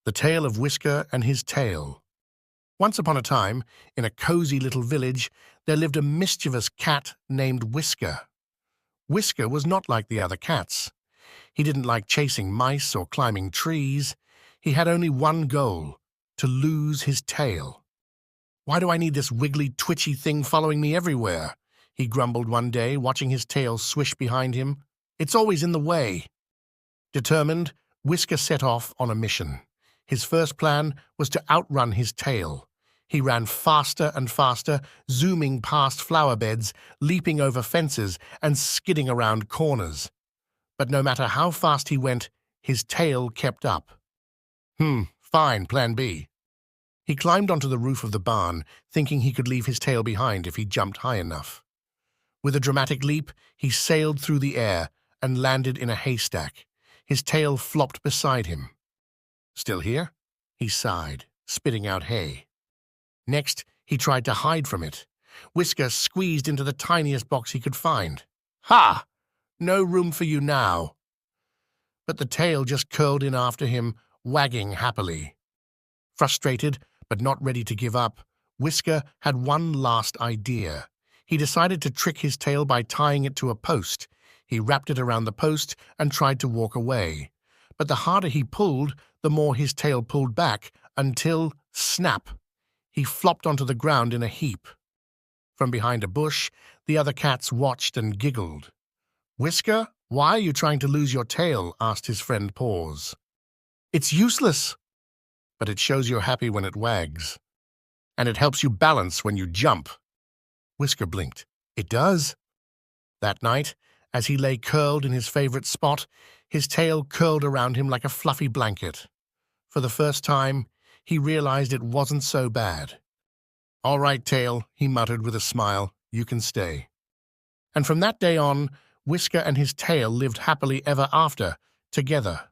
The Tale of Whisker and His Tail. Once upon a time, in a cozy little village, there lived a mischievous cat named Whisker. Whisker was not like the other cats. He didn't like chasing mice or climbing trees. He had only one goal: to lose his tail. "Why do I need this wiggly, twitchy thing following me everywhere?" he grumbled one day, watching his tail swish behind him. "It's always in the way." Determined, Whisker set off on a mission. His first plan was to outrun his tail. He ran faster and faster, zooming past flower beds, leaping over fences, and skidding around corners. But no matter how fast he went, his tail kept up. Fine, plan B. He climbed onto the roof of the barn, thinking he could leave his tail behind if he jumped high enough. With a dramatic leap, he sailed through the air and landed in a haystack. His tail flopped beside him. "Still here?" he sighed, spitting out hay. Next, he tried to hide from it. Whisker squeezed into the tiniest box he could find. "Ha! No room for you now." But the tail just curled in after him, wagging happily. Frustrated, but not ready to give up, Whisker had one last idea. He decided to trick his tail by tying it to a post. He wrapped it around the post and tried to walk away. But the harder he pulled, the more his tail pulled back, until, snap, he flopped onto the ground in a heap. From behind a bush, the other cats watched and giggled. "Whisker, why are you trying to lose your tail?" asked his friend Paws. "It's useless." "But it shows you're happy when it wags. And it helps you balance when you jump." Whisker blinked. "It does." That night, as he lay curled in his favorite spot, his tail curled around him like a fluffy blanket. For the first time, he realized it wasn't so bad. "All right, tail," he muttered with a smile, "you can stay." And from that day on, Whisker and his tail lived happily ever after, together.